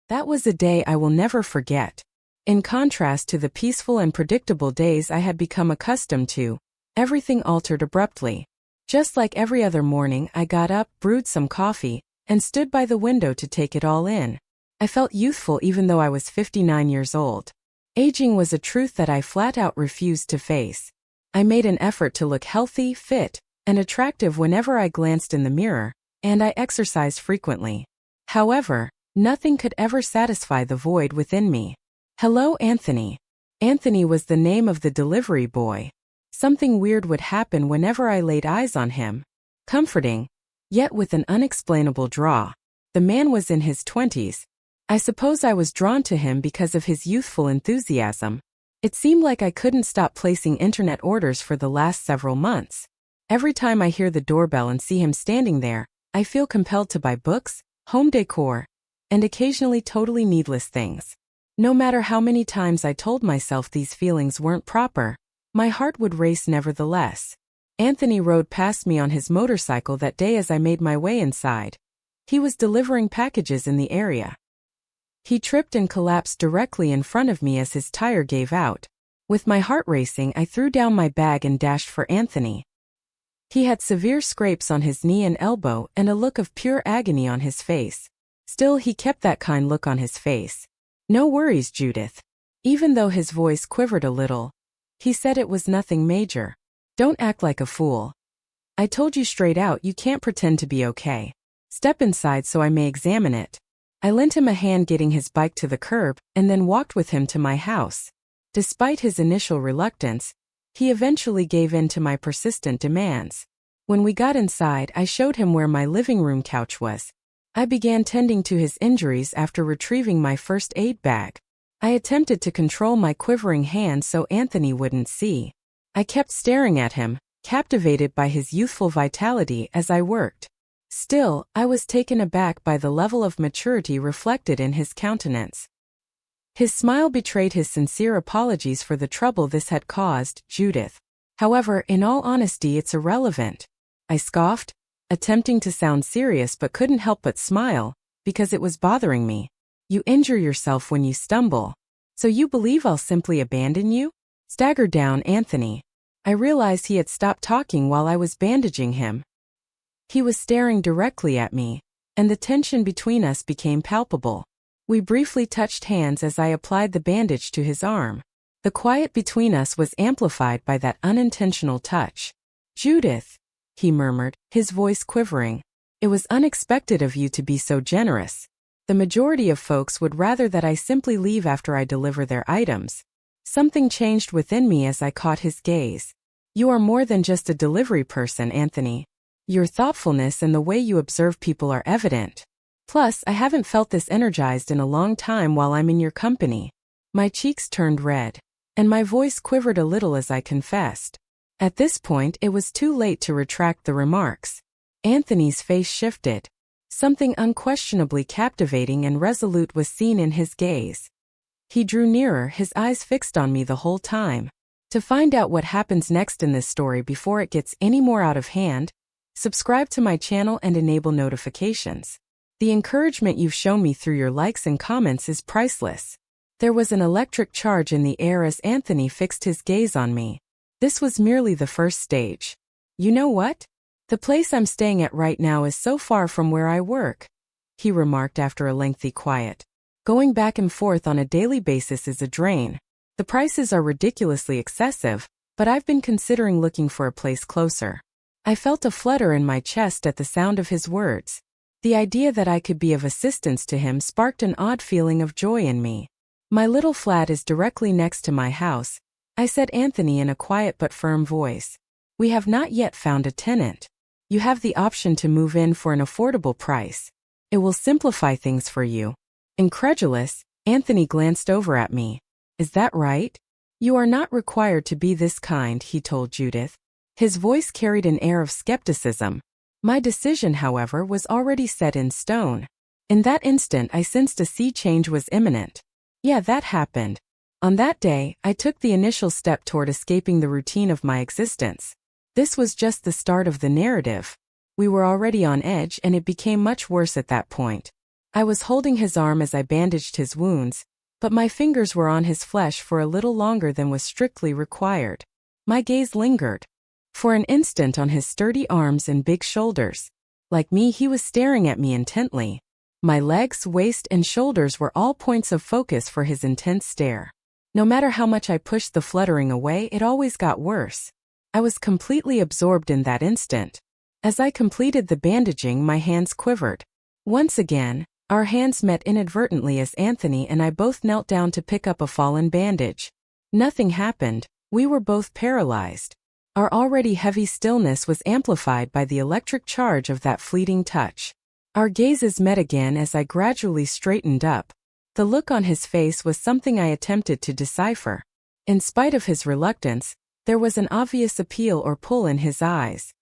That was a day I will never forget. In contrast to the peaceful and predictable days I had become accustomed to, everything altered abruptly. Just like every other morning, I got up, brewed some coffee, and stood by the window to take it all in. I felt youthful even though I was 59 years old. Aging was a truth that I flat out refused to face. I made an effort to look healthy, fit, and attractive whenever I glanced in the mirror, and I exercised frequently. However, nothing could ever satisfy the void within me. Hello, Anthony. Anthony was the name of the delivery boy. Something weird would happen whenever I laid eyes on him. Comforting, yet with an unexplainable draw. The man was in his 20s. I suppose I was drawn to him because of his youthful enthusiasm. It seemed like I couldn't stop placing internet orders for the last several months. Every time I hear the doorbell and see him standing there, I feel compelled to buy books, home decor, and occasionally totally needless things. No matter how many times I told myself these feelings weren't proper, my heart would race nevertheless. Anthony rode past me on his motorcycle that day as I made my way inside. He was delivering packages in the area. He tripped and collapsed directly in front of me as his tire gave out. With my heart racing, I threw down my bag and dashed for Anthony. He had severe scrapes on his knee and elbow and a look of pure agony on his face. Still, he kept that kind look on his face. "No worries, Judith." Even though his voice quivered a little, he said it was nothing major. "Don't act like a fool. I told you straight out you can't pretend to be okay. Step inside so I may examine it." I lent him a hand getting his bike to the curb and then walked with him to my house. Despite his initial reluctance, he eventually gave in to my persistent demands. When we got inside, I showed him where my living room couch was. I began tending to his injuries after retrieving my first aid bag. I attempted to control my quivering hand so Anthony wouldn't see. I kept staring at him, captivated by his youthful vitality as I worked. Still, I was taken aback by the level of maturity reflected in his countenance. His smile betrayed his sincere apologies for the trouble this had caused, Judith. However, in all honesty, it's irrelevant. I scoffed, attempting to sound serious but couldn't help but smile, because it was bothering me. "You injure yourself when you stumble. So you believe I'll simply abandon you?" Staggered down Anthony. I realized he had stopped talking while I was bandaging him. He was staring directly at me, and the tension between us became palpable. We briefly touched hands as I applied the bandage to his arm. The quiet between us was amplified by that unintentional touch. "Judith," he murmured, his voice quivering. "It was unexpected of you to be so generous. The majority of folks would rather that I simply leave after I deliver their items." Something changed within me as I caught his gaze. "You are more than just a delivery person, Anthony. Your thoughtfulness and the way you observe people are evident. Plus, I haven't felt this energized in a long time while I'm in your company." My cheeks turned red, and my voice quivered a little as I confessed. At this point, it was too late to retract the remarks. Anthony's face shifted. Something unquestionably captivating and resolute was seen in his gaze. He drew nearer, his eyes fixed on me the whole time. To find out what happens next in this story before it gets any more out of hand, subscribe to my channel and enable notifications. The encouragement you've shown me through your likes and comments is priceless. There was an electric charge in the air as Anthony fixed his gaze on me. This was merely the first stage. "You know what? The place I'm staying at right now is so far from where I work," he remarked after a lengthy quiet. "Going back and forth on a daily basis is a drain. The prices are ridiculously excessive, but I've been considering looking for a place closer." I felt a flutter in my chest at the sound of his words. The idea that I could be of assistance to him sparked an odd feeling of joy in me. "My little flat is directly next to my house," I said Anthony in a quiet but firm voice. "We have not yet found a tenant. You have the option to move in for an affordable price. It will simplify things for you." Incredulous, Anthony glanced over at me. "Is that right?" "You are not required to be this kind," he told Judith. His voice carried an air of skepticism. My decision, however, was already set in stone. In that instant, I sensed a sea change was imminent. Yeah, that happened. On that day, I took the initial step toward escaping the routine of my existence. This was just the start of the narrative. We were already on edge and it became much worse at that point. I was holding his arm as I bandaged his wounds, but my fingers were on his flesh for a little longer than was strictly required. My gaze lingered for an instant on his sturdy arms and big shoulders. Like me, he was staring at me intently. My legs, waist, and shoulders were all points of focus for his intense stare. No matter how much I pushed the fluttering away, it always got worse. I was completely absorbed in that instant. As I completed the bandaging, my hands quivered. Once again, our hands met inadvertently as Anthony and I both knelt down to pick up a fallen bandage. Nothing happened. We were both paralyzed. Our already heavy stillness was amplified by the electric charge of that fleeting touch. Our gazes met again as I gradually straightened up. The look on his face was something I attempted to decipher. In spite of his reluctance, there was an obvious appeal or pull in his eyes.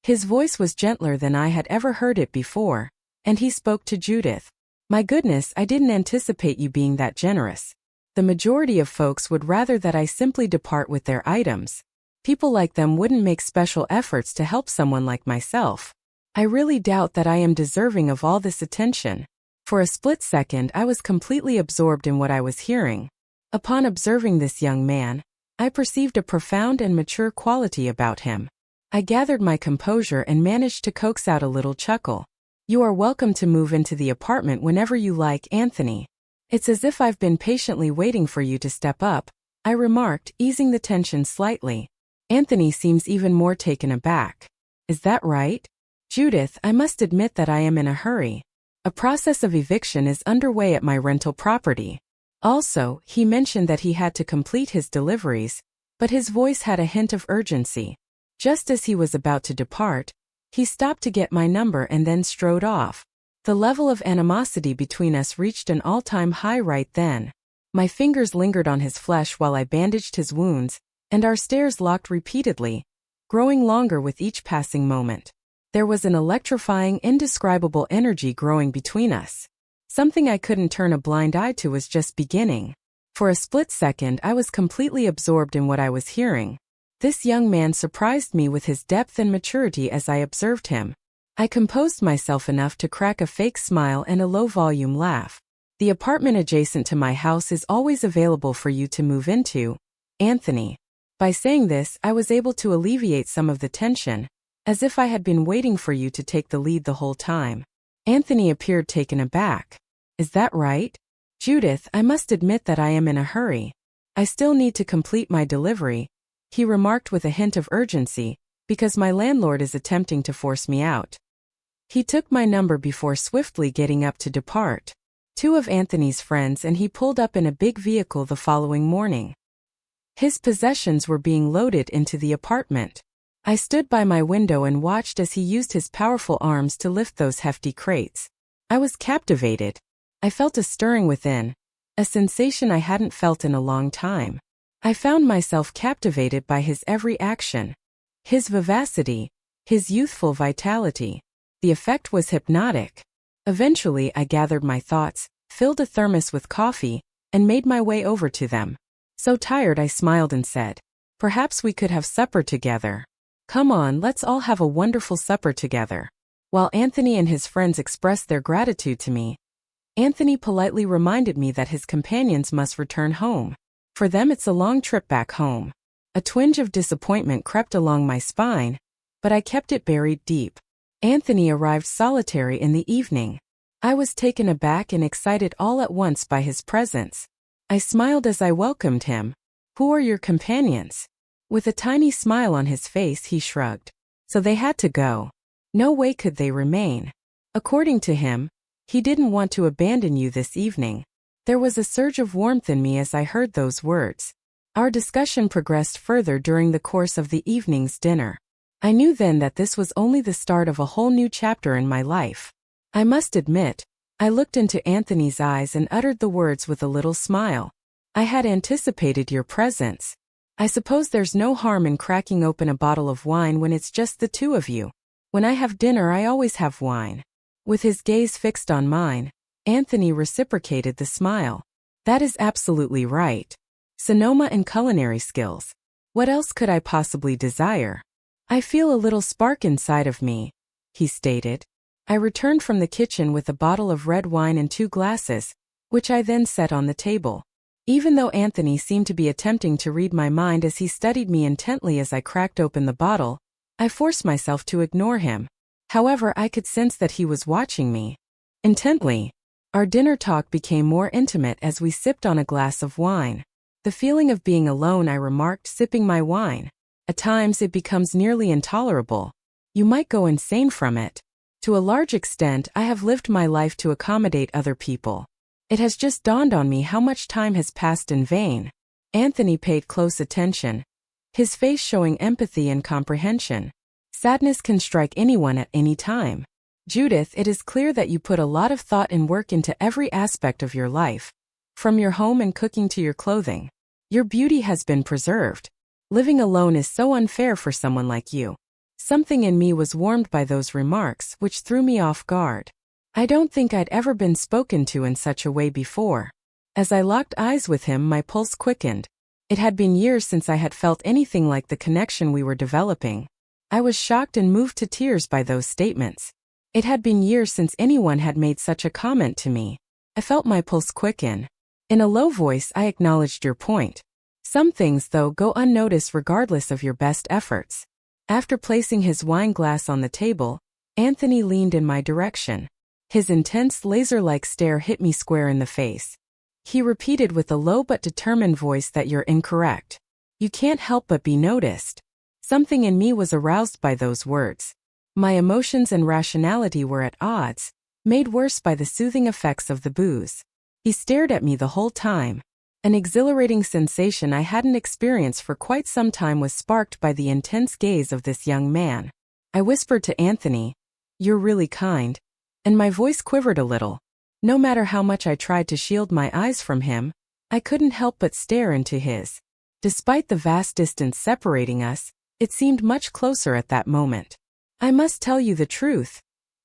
His voice was gentler than I had ever heard it before, and he spoke to Judith. "My goodness, I didn't anticipate you being that generous. The majority of folks would rather that I simply depart with their items. People like them wouldn't make special efforts to help someone like myself. I really doubt that I am deserving of all this attention." For a split second, I was completely absorbed in what I was hearing. Upon observing this young man, I perceived a profound and mature quality about him. I gathered my composure and managed to coax out a little chuckle. "You are welcome to move into the apartment whenever you like, Anthony. It's as if I've been patiently waiting for you to step up," I remarked, easing the tension slightly. Anthony seems even more taken aback. "Is that right? Judith, I must admit that I am in a hurry. A process of eviction is underway at my rental property." Also, he mentioned that he had to complete his deliveries, but his voice had a hint of urgency. Just as he was about to depart, he stopped to get my number and then strode off. The level of animosity between us reached an all-time high right then. My fingers lingered on his flesh while I bandaged his wounds, and our stares locked repeatedly, growing longer with each passing moment. There was an electrifying, indescribable energy growing between us. Something I couldn't turn a blind eye to was just beginning. For a split second, I was completely absorbed in what I was hearing. This young man surprised me with his depth and maturity as I observed him. I composed myself enough to crack a fake smile and a low-volume laugh. "The apartment adjacent to my house is always available for you to move into, Anthony." By saying this, I was able to alleviate some of the tension, as if I had been waiting for you to take the lead the whole time. Anthony appeared taken aback. "Is that right? Judith, I must admit that I am in a hurry. I still need to complete my delivery," he remarked with a hint of urgency, "because my landlord is attempting to force me out." He took my number before swiftly getting up to depart. Two of Anthony's friends and he pulled up in a big vehicle the following morning. His possessions were being loaded into the apartment. I stood by my window and watched as he used his powerful arms to lift those hefty crates. I was captivated. I felt a stirring within, a sensation I hadn't felt in a long time. I found myself captivated by his every action. His vivacity, his youthful vitality. The effect was hypnotic. Eventually, I gathered my thoughts, filled a thermos with coffee, and made my way over to them. So tired, I smiled and said, "Perhaps we could have supper together." "Come on, let's all have a wonderful supper together." While Anthony and his friends expressed their gratitude to me, Anthony politely reminded me that his companions must return home. For them, it's a long trip back home. A twinge of disappointment crept along my spine, but I kept it buried deep. Anthony arrived solitary in the evening. I was taken aback and excited all at once by his presence. I smiled as I welcomed him. "Who are your companions?" With a tiny smile on his face, he shrugged. "So they had to go. No way could they remain." According to him, he didn't want to abandon you this evening. There was a surge of warmth in me as I heard those words. Our discussion progressed further during the course of the evening's dinner. I knew then that this was only the start of a whole new chapter in my life. I must admit, I looked into Anthony's eyes and uttered the words with a little smile. "I had anticipated your presence. I suppose there's no harm in cracking open a bottle of wine when it's just the two of you. When I have dinner, I always have wine." With his gaze fixed on mine, Anthony reciprocated the smile. "That is absolutely right. Sonoma and culinary skills. What else could I possibly desire?" "I feel a little spark inside of me," he stated. I returned from the kitchen with a bottle of red wine and 2 glasses, which I then set on the table. Even though Anthony seemed to be attempting to read my mind as he studied me intently as I cracked open the bottle, I forced myself to ignore him. However, I could sense that he was watching me intently. Our dinner talk became more intimate as we sipped on a glass of wine. The feeling of being alone, I remarked, sipping my wine. At times it becomes nearly intolerable. You might go insane from it. To a large extent, I have lived my life to accommodate other people. It has just dawned on me how much time has passed in vain. Anthony paid close attention, his face showing empathy and comprehension. Sadness can strike anyone at any time. Judith, it is clear that you put a lot of thought and work into every aspect of your life. From your home and cooking to your clothing. Your beauty has been preserved. Living alone is so unfair for someone like you. Something in me was warmed by those remarks, which threw me off guard. I don't think I'd ever been spoken to in such a way before. As I locked eyes with him, my pulse quickened. It had been years since I had felt anything like the connection we were developing. I was shocked and moved to tears by those statements. It had been years since anyone had made such a comment to me. I felt my pulse quicken. In a low voice, I acknowledged your point. Some things, though, go unnoticed regardless of your best efforts. After placing his wine glass on the table, Anthony leaned in my direction. His intense laser-like stare hit me square in the face. He repeated with a low but determined voice that you're incorrect. You can't help but be noticed. Something in me was aroused by those words. My emotions and rationality were at odds, made worse by the soothing effects of the booze. He stared at me the whole time. An exhilarating sensation I hadn't experienced for quite some time was sparked by the intense gaze of this young man. I whispered to Anthony, "You're really kind," and my voice quivered a little. No matter how much I tried to shield my eyes from him, I couldn't help but stare into his. Despite the vast distance separating us, it seemed much closer at that moment. "I must tell you the truth,"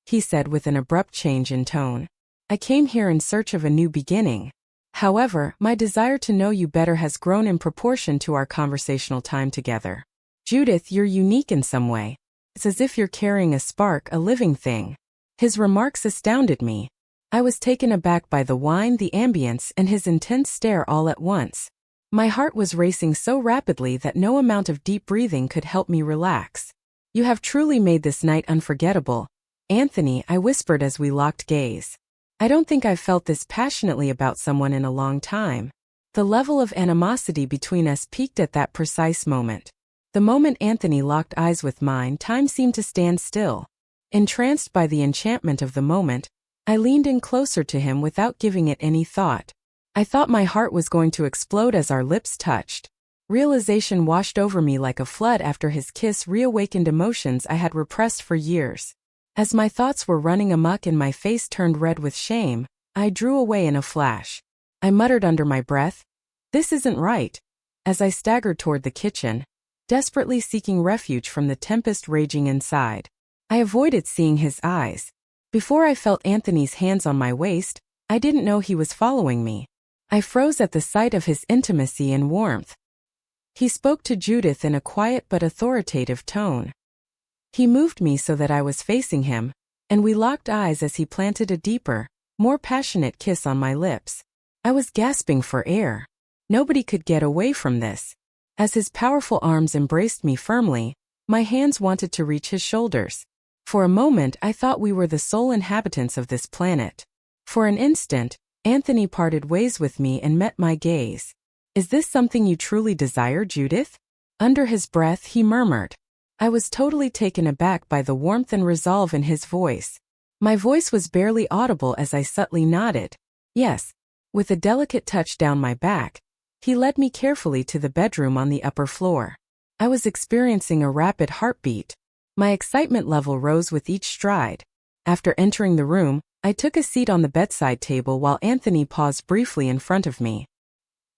he said with an abrupt change in tone. "I came here in search of a new beginning. However, my desire to know you better has grown in proportion to our conversational time together. Judith, you're unique in some way. It's as if you're carrying a spark, a living thing." His remarks astounded me. I was taken aback by the wine, the ambience, and his intense stare all at once. My heart was racing so rapidly that no amount of deep breathing could help me relax. "You have truly made this night unforgettable, Anthony," I whispered as we locked gaze. I don't think I've felt this passionately about someone in a long time. The level of animosity between us peaked at that precise moment. The moment Anthony locked eyes with mine, time seemed to stand still. Entranced by the enchantment of the moment, I leaned in closer to him without giving it any thought. I thought my heart was going to explode as our lips touched. Realization washed over me like a flood after his kiss reawakened emotions I had repressed for years. As my thoughts were running amok and my face turned red with shame, I drew away in a flash. I muttered under my breath, "This isn't right," as I staggered toward the kitchen, desperately seeking refuge from the tempest raging inside. I avoided seeing his eyes. Before I felt Anthony's hands on my waist, I didn't know he was following me. I froze at the sight of his intimacy and warmth. He spoke to Judith in a quiet but authoritative tone. He moved me so that I was facing him, and we locked eyes as he planted a deeper, more passionate kiss on my lips. I was gasping for air. Nobody could get away from this. As his powerful arms embraced me firmly, my hands wanted to reach his shoulders. For a moment, I thought we were the sole inhabitants of this planet. For an instant, Anthony parted ways with me and met my gaze. "Is this something you truly desire, Judith?" Under his breath, he murmured. I was totally taken aback by the warmth and resolve in his voice. My voice was barely audible as I subtly nodded. "Yes." With a delicate touch down my back, he led me carefully to the bedroom on the upper floor. I was experiencing a rapid heartbeat. My excitement level rose with each stride. After entering the room, I took a seat on the bedside table while Anthony paused briefly in front of me.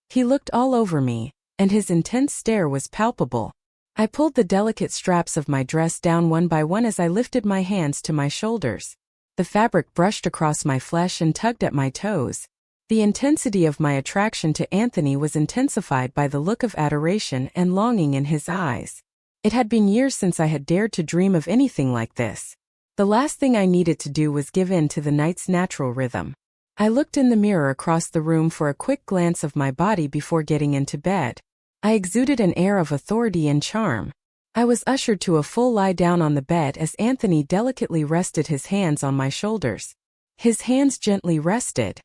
He looked all over me, and his intense stare was palpable. I pulled the delicate straps of my dress down one by one as I lifted my hands to my shoulders. The fabric brushed across my flesh and tugged at my toes. The intensity of my attraction to Anthony was intensified by the look of adoration and longing in his eyes. It had been years since I had dared to dream of anything like this. The last thing I needed to do was give in to the night's natural rhythm. I looked in the mirror across the room for a quick glance of my body before getting into bed. I exuded an air of authority and charm. I was ushered to a full lie down on the bed as Anthony delicately rested his hands on my shoulders. His hands gently rested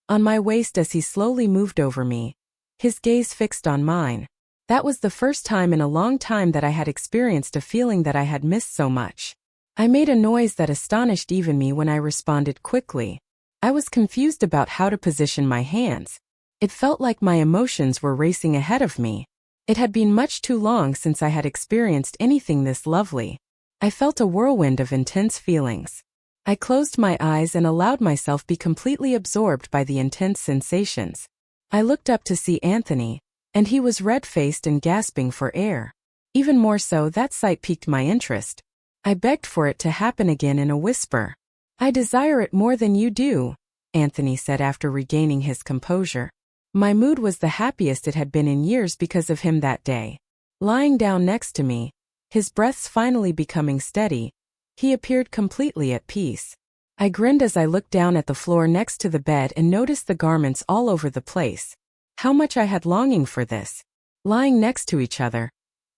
on my waist as he slowly moved over me, his gaze fixed on mine. That was the first time in a long time that I had experienced a feeling that I had missed so much. I made a noise that astonished even me when I responded quickly. I was confused about how to position my hands. It felt like my emotions were racing ahead of me. It had been much too long since I had experienced anything this lovely. I felt a whirlwind of intense feelings. I closed my eyes and allowed myself be completely absorbed by the intense sensations. I looked up to see Anthony, and he was red-faced and gasping for air. Even more so, that sight piqued my interest. I begged for it to happen again in a whisper. "I desire it more than you do," Anthony said after regaining his composure. My mood was the happiest it had been in years because of him that day. Lying down next to me, his breaths finally becoming steady, he appeared completely at peace. I grinned as I looked down at the floor next to the bed and noticed the garments all over the place. How much I had longing for this. Lying next to each other,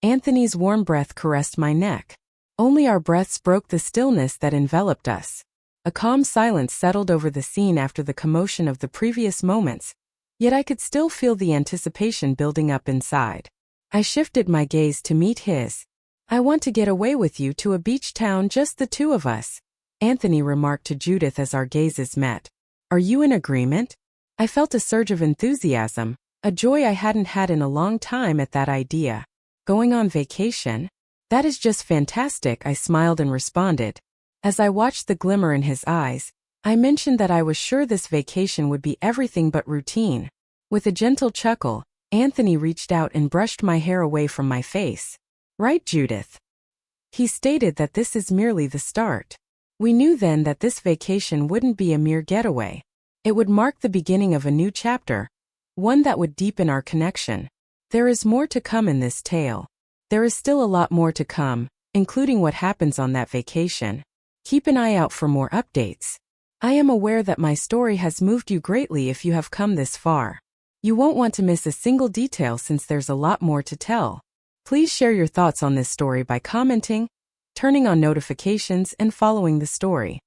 Anthony's warm breath caressed my neck. Only our breaths broke the stillness that enveloped us. A calm silence settled over the scene after the commotion of the previous moments, yet I could still feel the anticipation building up inside. I shifted my gaze to meet his. "I want to get away with you to a beach town, just the two of us," Anthony remarked to Judith as our gazes met. "Are you in agreement?" I felt a surge of enthusiasm, a joy I hadn't had in a long time at that idea. "Going on vacation? That is just fantastic," I smiled and responded. As I watched the glimmer in his eyes, I mentioned that I was sure this vacation would be everything but routine. With a gentle chuckle, Anthony reached out and brushed my hair away from my face. "Right, Judith?" He stated that this is merely the start. We knew then that this vacation wouldn't be a mere getaway. It would mark the beginning of a new chapter, one that would deepen our connection. There is more to come in this tale. There is still a lot more to come, including what happens on that vacation. Keep an eye out for more updates. I am aware that my story has moved you greatly if you have come this far. You won't want to miss a single detail since there's a lot more to tell. Please share your thoughts on this story by commenting, turning on notifications, and following the story.